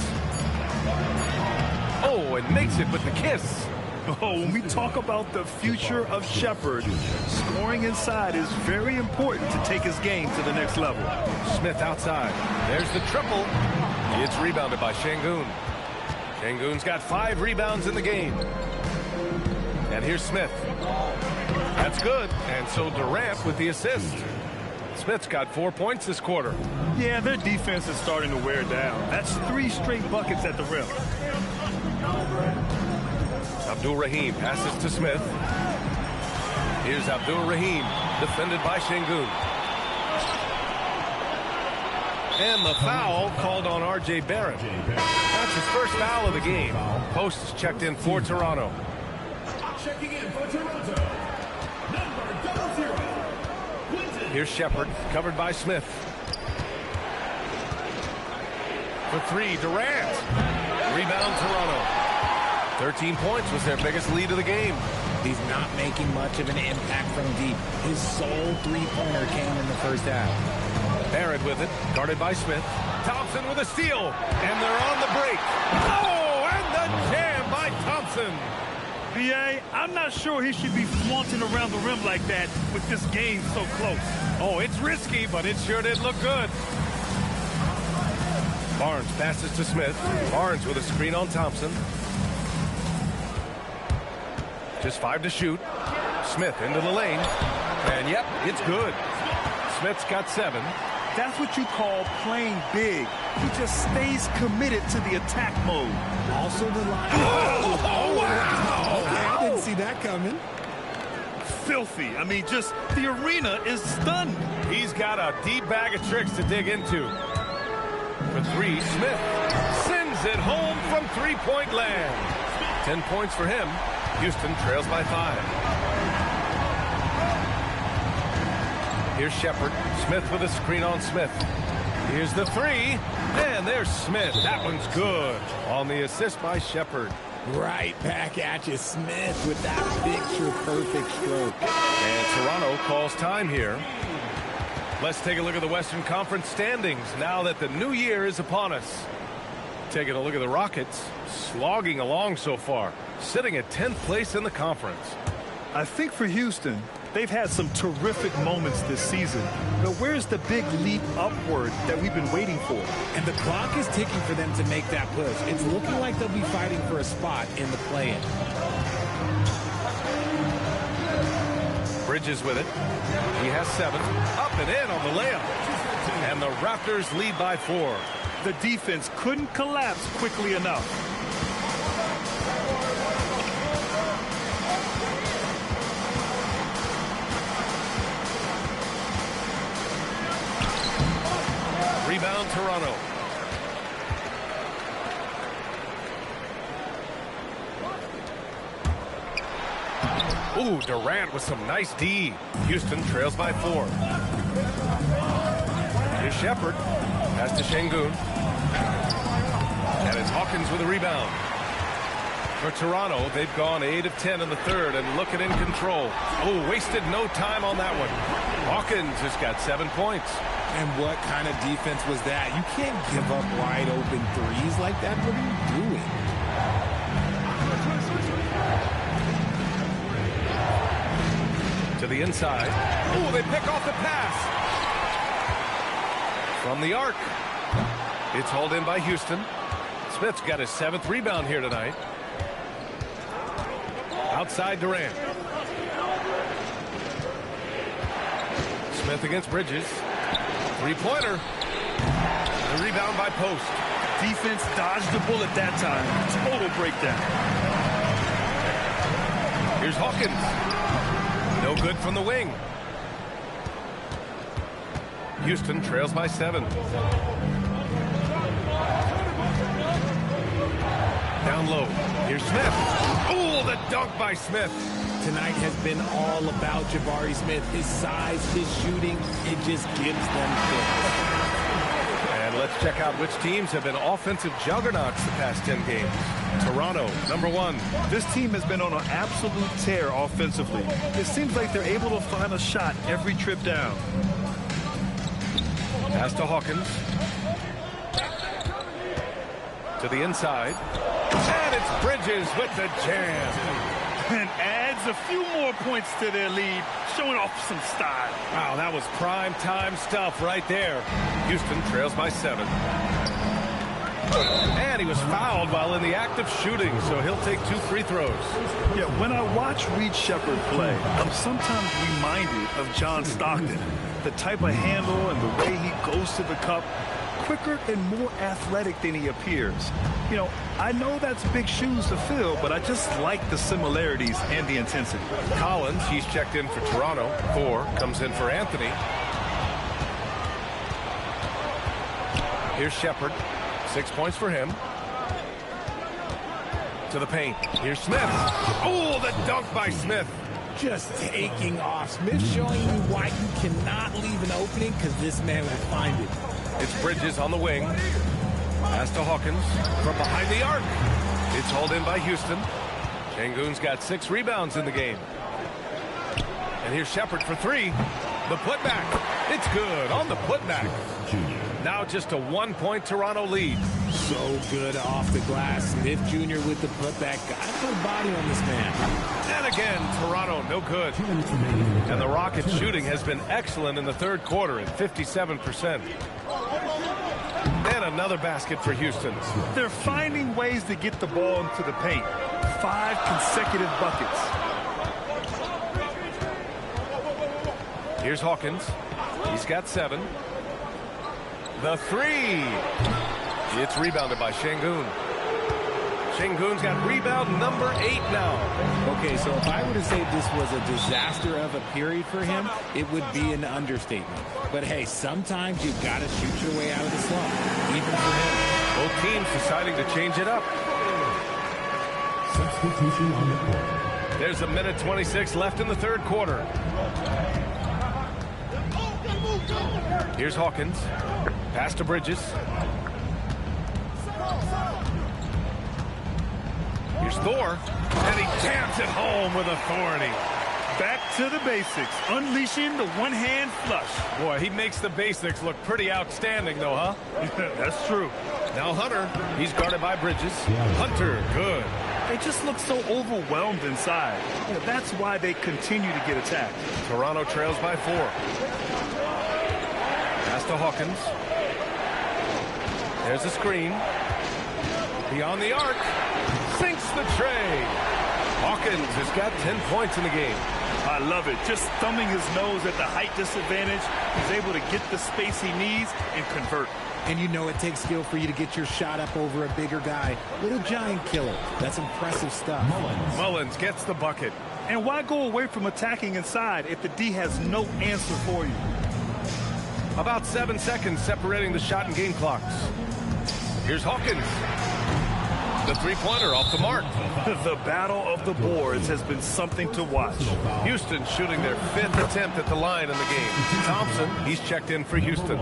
B: Oh, and makes it with the kiss.
C: Oh, when we talk about the future of Shepard, scoring inside is very important to take his game to the next level.
B: Smith outside. There's the triple. It's rebounded by Şengün. Şengün's got 5 rebounds in the game. And here's Smith. That's good. And so Durant with the assist. Smith's got 4 points this quarter.
C: Yeah, their defense is starting to wear down. That's 3 straight buckets at the rim.
B: Abdul-Rahim passes to Smith. Here's Abdul-Rahim, defended by Şengün. And the foul called on R.J. Barrett. That's his first foul of the game. Posts checked in for Toronto.
A: Checking in for Toronto, number 00.
B: Here's Shepard, covered by Smith. For 3, Durant. Rebound, Toronto. 13 points was their biggest lead of the game.
D: He's not making much of an impact from deep. His sole three-pointer came in the first half.
B: Barrett with it, guarded by Smith. Thompson with a steal, and they're on the break. Oh, and the jam by Thompson.
C: BA, I'm not sure he should be flaunting around the rim like that with this game so close.
B: Oh, it's risky, but it sure did look good. Barnes passes to Smith. Barnes with a screen on Thompson. Just 5 to shoot. Smith into the lane. And yep, it's good. Smith's got 7.
C: That's what you call playing big. He just stays committed to the attack mode.
D: Also the line.
B: Oh, wow!
D: Okay, I didn't see that coming.
C: Filthy. I mean, just the arena is stunned.
B: He's got a deep bag of tricks to dig into. For 3, Smith sends it home from three-point land. 10 points for him. Houston trails by 5. Here's Shepard. Smith with a screen on Smith. Here's the 3. And there's Smith. That one's good. On the assist by Shepard.
D: Right back at you, Smith, with that picture-perfect stroke.
B: And Toronto calls time here. Let's take a look at the Western Conference standings now that the new year is upon us. Taking a look at the Rockets, slogging along so far, sitting at 10th place in the conference.
C: I think for Houston, they've had some terrific moments this season. But where's the big leap upward that we've been waiting for?
D: And the clock is ticking for them to make that push. It's looking like they'll be fighting for a spot in the play-in.
B: Bridges with it. He has 7. Up and in on the layup. And the Raptors lead by 4.
C: The defense couldn't collapse quickly enough.
B: Rebound, Toronto. Ooh, Durant with some nice D. Houston trails by 4. Here's Shepard. Pass to Şengün. And it's Hawkins with a rebound. For Toronto, they've gone 8 of 10 in the third and looking in control. Oh, wasted no time on that one. Hawkins has got 7 points.
D: And what kind of defense was that? You can't give up wide open threes like that. What are you doing?
B: the inside. Oh, they pick off the pass. From the arc. It's hauled in by Houston. Smith's got his 7th rebound here tonight. Outside Durant. Smith against Bridges. Three-pointer. The rebound by Post.
C: Defense dodged the bullet that time. Total breakdown.
B: Here's Hawkins. No good from the wing. Houston trails by 7. Down low. Here's Smith. Oh, the dunk by Smith.
D: Tonight has been all about Jabari Smith. His size, his shooting, it just gives them fits.
B: And let's check out which teams have been offensive juggernauts the past 10 games. Toronto, number 1.
C: This team has been on an absolute tear offensively. It seems like they're able to find a shot every trip down.
B: Pass to Hawkins. To the inside. And it's Bridges with the jam.
C: And adds a few more points to their lead, showing off some style.
B: Wow, that was prime time stuff right there. Houston trails by 7. And he was fouled while in the act of shooting, so he'll take 2 free throws.
C: Yeah, when I watch Reed Sheppard play, I'm sometimes reminded of John Stockton. The type of handle and the way he goes to the cup. Quicker and more athletic than he appears. You know, I know that's big shoes to fill, but I just like the similarities and the intensity.
B: Collins, he's checked in for Toronto. 4 comes in for Anthony. Here's Sheppard. 6 points for him. To the paint. Here's Smith. Oh, the dunk by Smith.
D: Just taking off. Smith showing you why you cannot leave an opening, because this man will find it.
B: It's Bridges on the wing. Pass to Hawkins from behind the arc. It's hauled in by Houston. Şengün's got 6 rebounds in the game. And here's Sheppard for 3. The putback. It's good on the putback. Now just a 1-point Toronto lead.
D: So good off the glass. Smith Jr. with the putback. Got a good body on this man.
B: And again, Toronto no good. And the Rockets' shooting has been excellent in the 3rd quarter at 57%. And another basket for Houston.
C: They're finding ways to get the ball into the paint. 5 consecutive buckets.
B: Here's Hawkins. He's got 7. The 3. It's rebounded by Şengün. Şengün's got rebound number 8 now.
D: Okay, so if I were to say this was a disaster of a period for him, it would be an understatement. But hey, sometimes you've got to shoot your way out of the slump, even for him.
B: Both teams deciding to change it up.
A: Substitution on the court.
B: There's a minute 26 left in the 3rd quarter. Here's Hawkins. Pass to Bridges. Here's Thor. And he jams it home with authority.
C: Back to the basics. Unleashing the one-hand flush.
B: Boy, he makes the basics look pretty outstanding, though, huh?
C: That's true.
B: Now Hunter. He's guarded by Bridges. Hunter, good.
C: They just look so overwhelmed inside. You know, that's why they continue to get attacked.
B: Toronto trails by 4. Pass to Hawkins. There's a screen. Beyond the arc. Sinks the tray. Hawkins has got 10 points in the game.
C: I love it. Just thumbing his nose at the height disadvantage. He's able to get the space he needs and convert.
D: And you know it takes skill for you to get your shot up over a bigger guy. Little giant killer. That's impressive stuff.
B: Mullins gets the bucket.
C: And why go away from attacking inside if the D has no answer for you?
B: About 7 seconds separating the shot and game clocks. Here's Hawkins. The three-pointer off the mark.
C: The battle of the boards has been something to watch.
B: Houston shooting their 5th attempt at the line in the game. Thompson, he's checked in for Houston.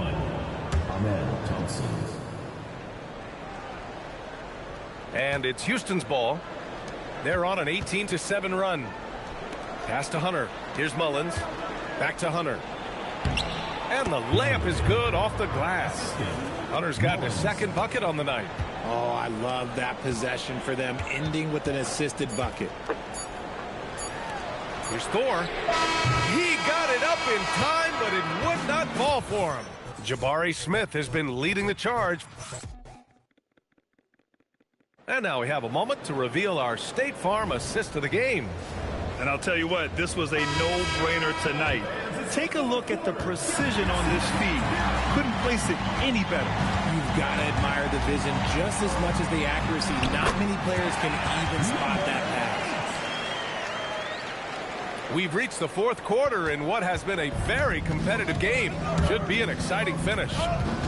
B: And it's Houston's ball. They're on an 18-7 run. Pass to Hunter. Here's Mullins. Back to Hunter. And the layup is good off the glass. Hunter's gotten his 2nd bucket on the night.
D: Oh, I love that possession for them, ending with an assisted bucket.
B: Here's Thor. He got it up in time, but it would not fall for him. Jabari Smith has been leading the charge. And now we have a moment to reveal our State Farm assist of the game.
C: And I'll tell you what, this was a no-brainer tonight. Take a look at the precision on this feed. Couldn't place it any better.
D: You've got to admire the vision just as much as the accuracy. Not many players can even spot that pass.
B: We've reached the fourth quarter in what has been a very competitive game. Should be an exciting finish.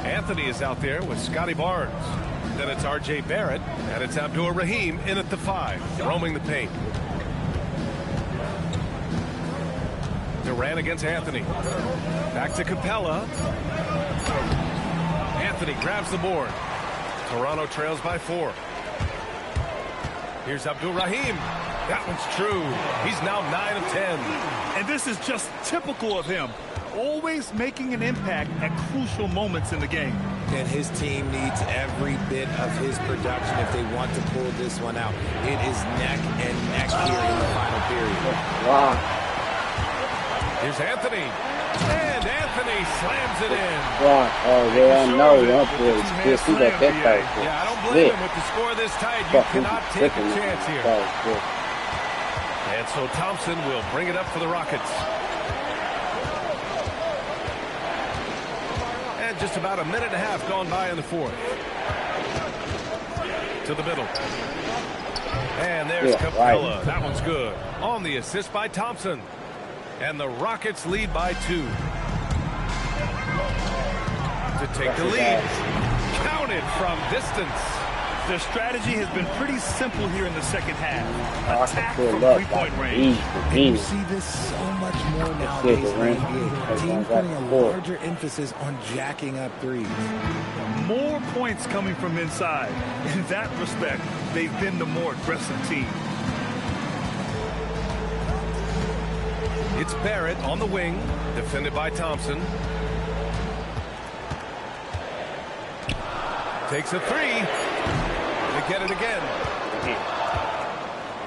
B: Anthony is out there with Scotty Barnes. Then it's R.J. Barrett, and it's Abdur Rahim in at the 5, roaming the paint. Durant against Anthony. Back to Capella. Anthony grabs the board. Toronto trails by 4. Here's Abdur Rahim. That one's true. He's now 9 of 10.
C: And this is just typical of him. Always making an impact at crucial moments in the game.
D: And his team needs every bit of his production if they want to pull this one out. It is neck and neck here in the final period.
F: Wow.
B: Here's Anthony. And Anthony slams it in.
F: Wow. Oh, yeah, no, just see that first.
B: Yeah, I don't believe him with the score this tight. You cannot take a chance here. And so Thompson will bring it up for the Rockets. And just about a minute and a half gone by in the fourth. To the middle. And there's Capella. Right. That one's good. On the assist by Thompson. And the Rockets lead by 2. To take the lead. Counted from distance.
C: The strategy has been pretty simple here in the second half. Attack from three-point range.
D: You see this so much more nowadays in the NBA. Teams putting a larger emphasis on jacking up threes.
C: More points coming from inside. In that respect, they've been the more aggressive team.
B: It's Barrett on the wing, defended by Thompson. Takes a 3. They get it again.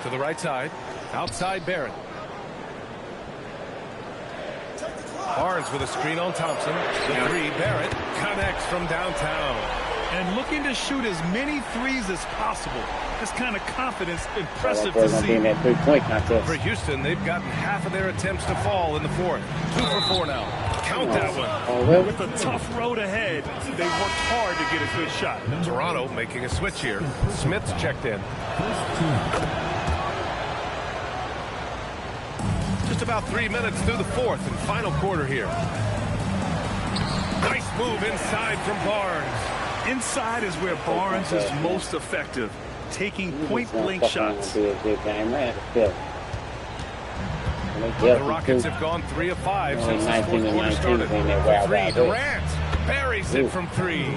B: To the right side. Outside Barrett. Barnes with a screen on Thompson. The 3, Barrett connects from downtown.
C: And looking to shoot as many threes as possible. This kind of confidence, impressive to see.
B: For Houston, they've gotten half of their attempts to fall in the fourth. 2 for 4 now. Count that one.
C: With a tough road ahead, they worked hard to get a good shot.
B: Toronto making a switch here. Smith's checked in. Just about 3 minutes through the fourth and final quarter here. Nice move inside from Barnes.
C: Inside is where Barnes is most effective, taking point-blank shots.
B: The Rockets have gone 3 of 5 since the fourth quarter started. 3, Durant buries it from 3.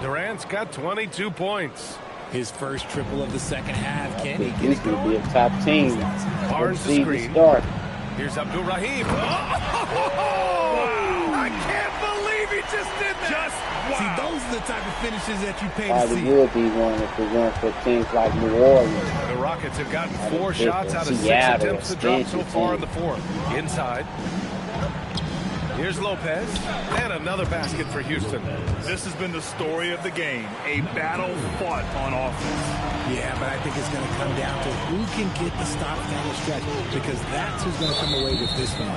B: Durant's got 22 points.
D: His first triple of the second half. Can he get it
F: going to be a top team.
B: Barnes the screen. Here's Abdur Rahim. I can't believe he just did that.
D: See, those are the type of finishes that you pay to see.
F: Probably will be one if we're going for teams like New Orleans.
B: The Rockets have gotten 4 shots out of 6 attempts to drop so far in the fourth. Inside. Here's Lopez. And another basket for Houston.
C: This has been the story of the game. A battle fought on offense.
D: Yeah, but I think it's going to come down to who can get the stop down the stretch, because that's who's going to come away with this one.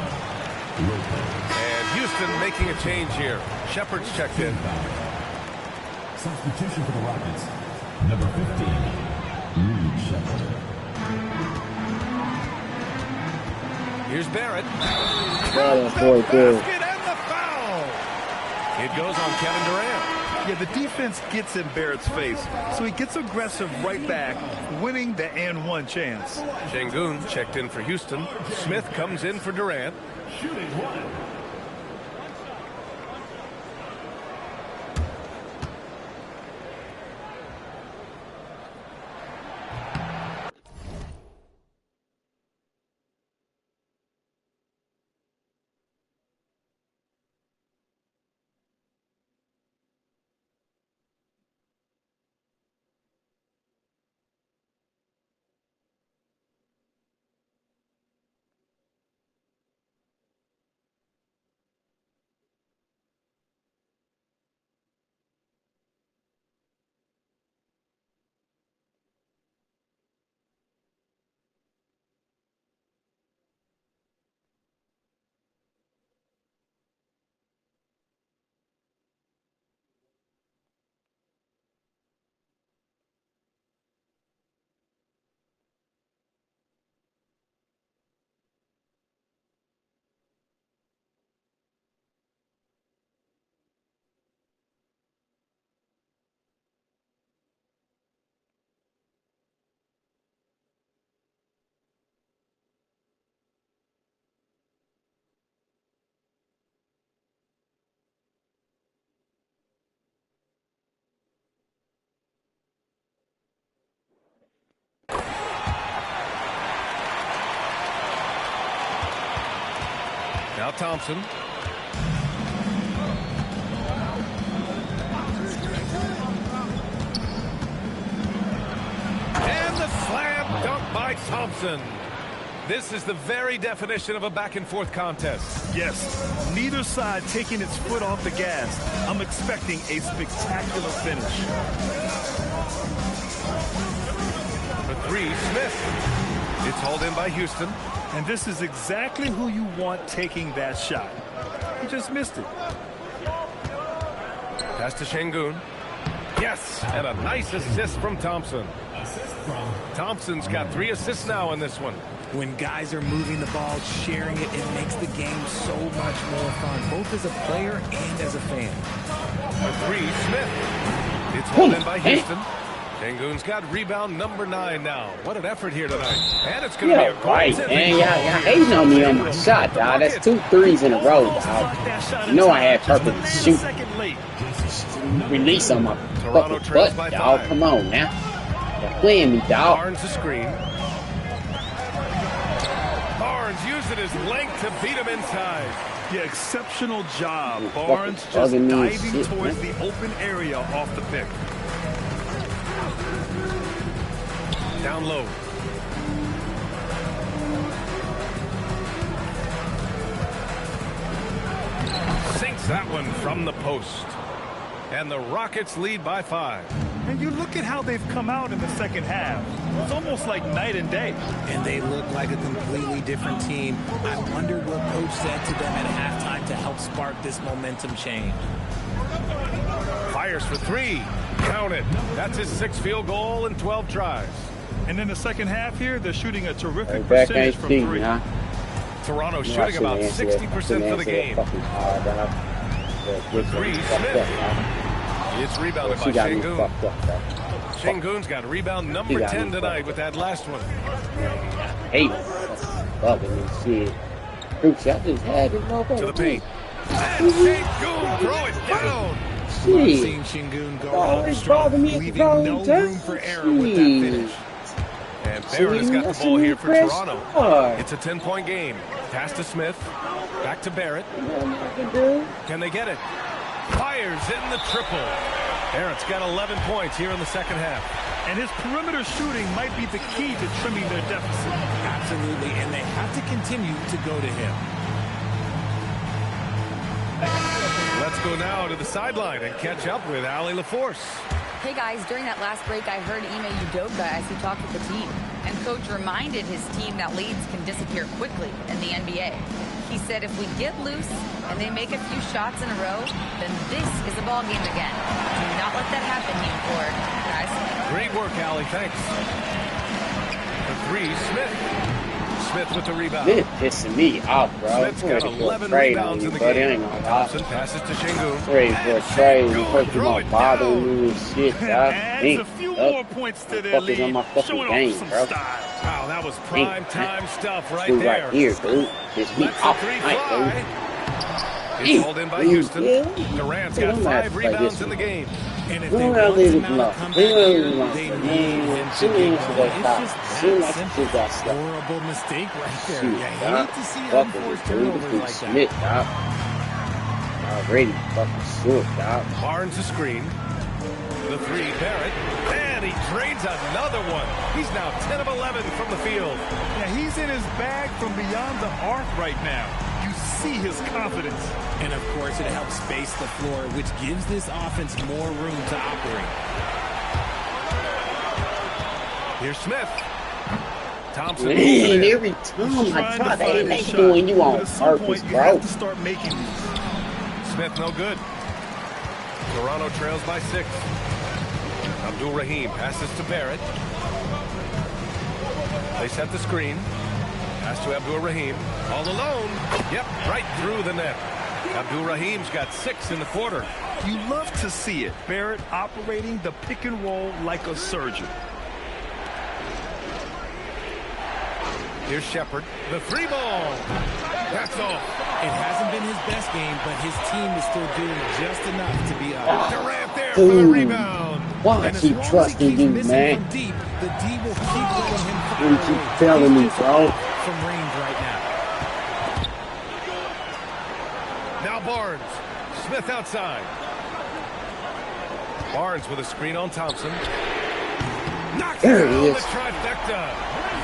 B: And Houston making a change here. Shepard's checked in.
A: Substitution for the Rockets. Number 15, Reed Shepard.
B: Here's Barrett.
F: Basket
B: and the foul. It goes on Kevin Durant.
C: Yeah, the defense gets in Barrett's face, so he gets aggressive right back, winning the and-one chance.
B: Şengün checked in for Houston. Smith comes in for Durant.
A: Shooting 1.
B: Now Thompson. And the slam dunk by Thompson. This is the very definition of a back-and-forth contest.
C: Yes, neither side taking its foot off the gas. I'm expecting a spectacular finish.
B: For three, Smith. It's hauled in by Houston.
C: And this is exactly who you want taking that shot. He just missed it.
B: Pass to Şengün. Yes, and a nice assist from Thompson. Thompson's got 3 assists now in this one.
D: When guys are moving the ball, sharing it, it makes the game so much more fun, both as a player and as a fan.
B: For three, Smith. It's hauled in by Houston. Şengün's got rebound number 9 now. What an effort here tonight. And it's going to be a goal.
F: Right, man. Y'all hating on me on my shot, dog. That's 2 threes in a row, dog. You know I had purpose to shoot. Release on my fucking butt, dog. Come on now. You're playing me, dog.
B: Barnes the screen. Barnes using his length to beat him inside.
C: Yeah, exceptional job. Barnes just diving towards the open area off the pick.
B: Down low. Sinks that one from the post. And the Rockets lead by 5.
C: And you look at how they've come out in the second half. It's almost like night and day.
D: And they look like a completely different team. I wonder what coach said to them at halftime to help spark this momentum change.
B: Fires for 3. Count it. That's his 6th field goal in 12 tries.
C: And in the second half here, they're shooting a terrific percentage from 3.
B: Toronto shooting about 60% for the game. For 3, Smith. It's rebounded by Şengün. Şengün's got rebound number 10 tonight with that last one.
F: Hey, bugging me, shit. Oops, I just had it over
B: to the paint. And Şengün throw it down.
F: Shit.
D: Seeing Şengün go home strong, leaving no room for error with that finish.
B: And Barrett has got the ball here for Toronto. It's a 10-point game. Pass to Smith. Back to Barrett. Can they get it? Fires in the triple. Barrett's got 11 points here in the second half.
C: And his perimeter shooting might be the key to trimming their deficit.
D: Absolutely, and they have to continue to go to him.
B: Let's go now to the sideline and catch up with Allie LaForce.
E: Hey guys, during that last break, I heard Ime Udoka as he talked with the team. And coach reminded his team that leads can disappear quickly in the NBA. He said if we get loose and they make a few shots in a row, then this is a ball game again. Do not let that happen, he implored. Guys.
B: Great work, Allie. Thanks. For 3, Smith. Smith with the rebound.
F: Smith pissing me off, bro.
B: Smith's got 11 rebounds in the game. Thompson passes to Şengün.
F: Ready for a trade. You my bothering me and shit, dog.
C: Adds a few more points to their lead.
F: On my fucking game, bro.
B: Wow, that was prime time stuff right
F: dude,
B: there.
F: Right here, dude. Piss me off tonight, dude.
B: It's hauled in by Houston. Durant's got 5 rebounds in the game.
D: And if they want to mount a comeback here, they need him to get going. It's just that simple. Horrible mistake right there. Yeah, hate to see unforced turnovers like that.
F: Already fucking short, dog.
B: Barnes the screen. The 3, Barrett. And he drains another one. He's now 10 of 11 from the field.
C: Yeah, he's in his bag from beyond the arc right now. You see his confidence.
D: And of course, it helps space the floor, which gives this offense more room to operate.
B: Here's Smith. Thompson.
F: Man, every time I try, they ain't doing you on purpose, bro.
C: You have to start making these.
B: Smith no good. Toronto trails by 6. Abdul Rahim passes to Barrett. They set the screen. Pass to Abdul Rahim. All alone. Yep, right through the net. Abdul Rahim's got 6 in the quarter.
C: You love to see it. Barrett operating the pick and roll like a surgeon.
B: Here's Shepard. The 3 ball. That's all.
D: It hasn't been his best game, but his team is still doing just enough to be up.
B: Durant there for the rebound.
F: Why keep trusting you, man?
D: Deep, the D will keep letting him
F: you keep telling me, bro.
D: From range right now.
B: Barnes. Smith outside. Barnes with a screen on Thompson. Knocks down the trifecta.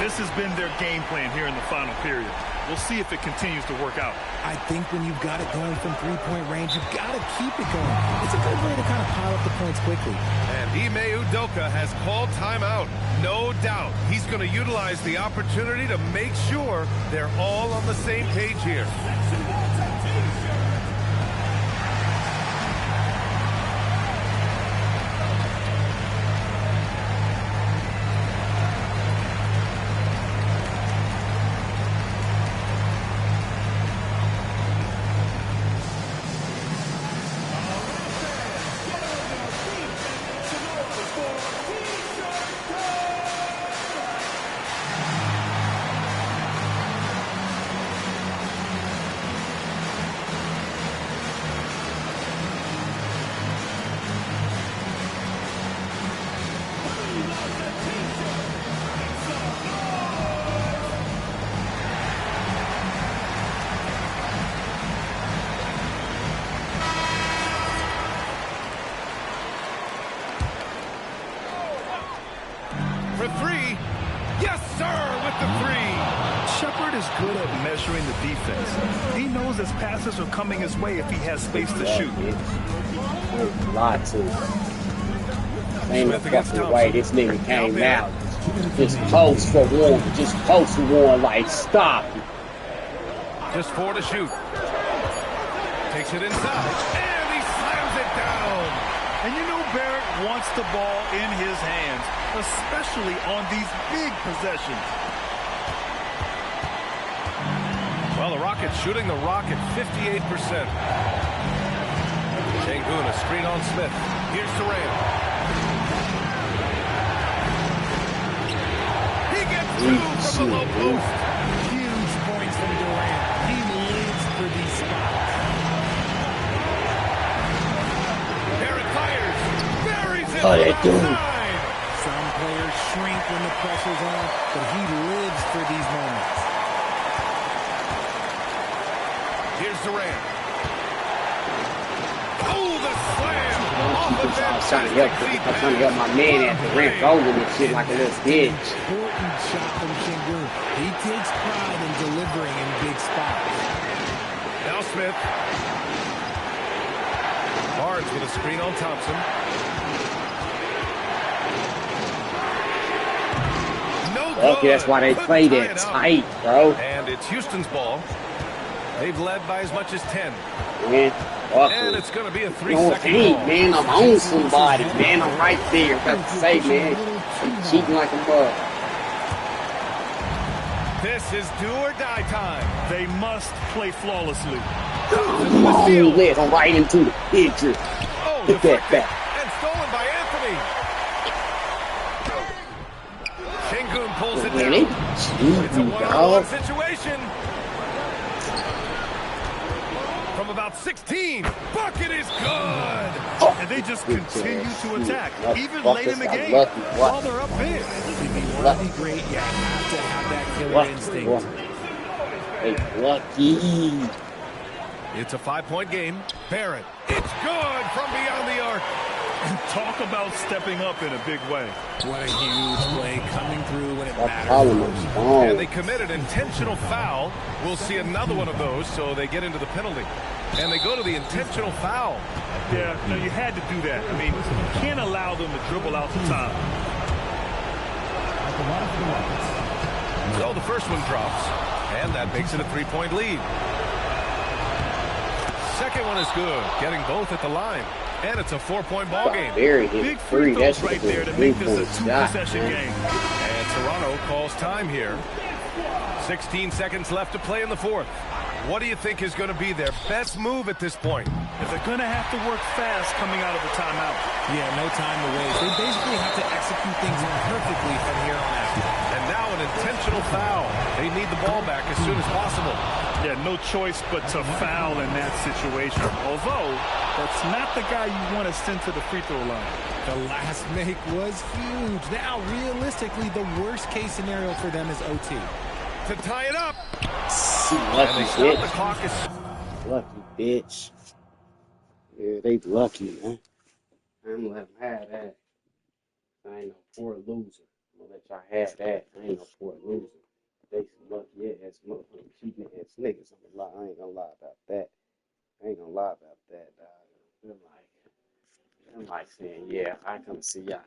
C: This has been their game plan here in the final period. We'll see if it continues to work out.
D: I think when you've got it going from three-point range, you've got to keep it going. It's a good way to kind of pile up the points quickly.
B: And Ime Udoka has called timeout. No doubt he's going to utilize the opportunity to make sure they're all on the same page here. For three. Yes, sir, with the three.
C: Shepard is good at measuring the defense. He knows his passes are coming his way if he has space to shoot.
F: Lots of. Ain't no fucking way this nigga came out. Just post for one. Just post for one. Like, stop.
B: Just 4 to shoot. Takes it inside. And he slams it down.
C: And you know Barrett wants the ball in his hands, especially on these big possessions.
B: Well, the Rockets shooting the rock at 58%. Şengün, a screen on Smith. Here's Durant. He gets 2 from the low post.
D: Huge points from Durant. He lives for these spots.
B: Barrett fires. Buries it.
F: Oh, they do.
D: Some players shrink when the pressure's on, but he lives for these moments.
B: Here's Durant. Oh, the slam!
F: I was trying to help my man at the rim rolling and shit like a little bitch.
D: Important shot from Şengün. He takes pride in delivering in big spots.
B: Now Smith. Barnes with a screen on Thompson. No good.
F: Okay, that's why they play that tight, bro.
B: And it's Houston's ball. They've led by as much as 10.
F: Man,
B: and it's going to be a 3-second ball.
F: Man, I'm on somebody. Man, I'm right there. Got to say, man, I'm cheating like a bug.
B: This is do or die time.
C: They must play flawlessly.
F: Come on, let's right into the picture.
B: Oh,
F: Look at that.
B: And stolen by Anthony. Şengün pulls it down. It's a one-on-one situation. From about 16, bucket is good.
C: Oh, and they just continue to attack, even late in the game, while they're up big.
D: If you want to be great, you have to have that killer instinct.
F: Hey, lucky.
B: It's a 5-point game. Barrett, it's good from beyond the arc.
C: And talk about stepping up in a big way.
D: What a huge play coming through when it matters.
B: And they committed intentional foul. We'll see another one of those, so they get into the penalty. And they go to the intentional foul.
C: Yeah, no, you had to do that. I mean, you can't allow them to dribble out the top.
B: So the first one drops, and that makes it a 3-point lead. Second one is good, getting both at the line. And it's a 4-point ball game.
C: Big free throws right there to make this a 2-possession game.
B: And Toronto calls time here. 16 seconds left to play in the fourth. What do you think is going to be their best move at this point?
C: If they're going to have to work fast coming out of the timeout.
D: Yeah, no time to waste. They basically have to execute things perfectly from here on out.
B: And now an intentional foul. They need the ball back as soon as possible.
C: Yeah, no choice but to foul in that situation. Although, that's not the guy you want to send to the free throw line.
D: The last make was huge. Now, realistically, the worst case scenario for them is OT.
B: To tie it up.
F: Lucky bitch.
B: The clock is...
F: Lucky bitch. Yeah, they lucky, man. I'm gonna let them have that. I ain't no poor loser. I'm gonna let y'all have that. I ain't no poor loser. They some lucky ass motherfucking cheating ass niggas. I ain't gonna lie about that. I ain't gonna lie about that, dog. I'm like saying, yeah, I come see y'all.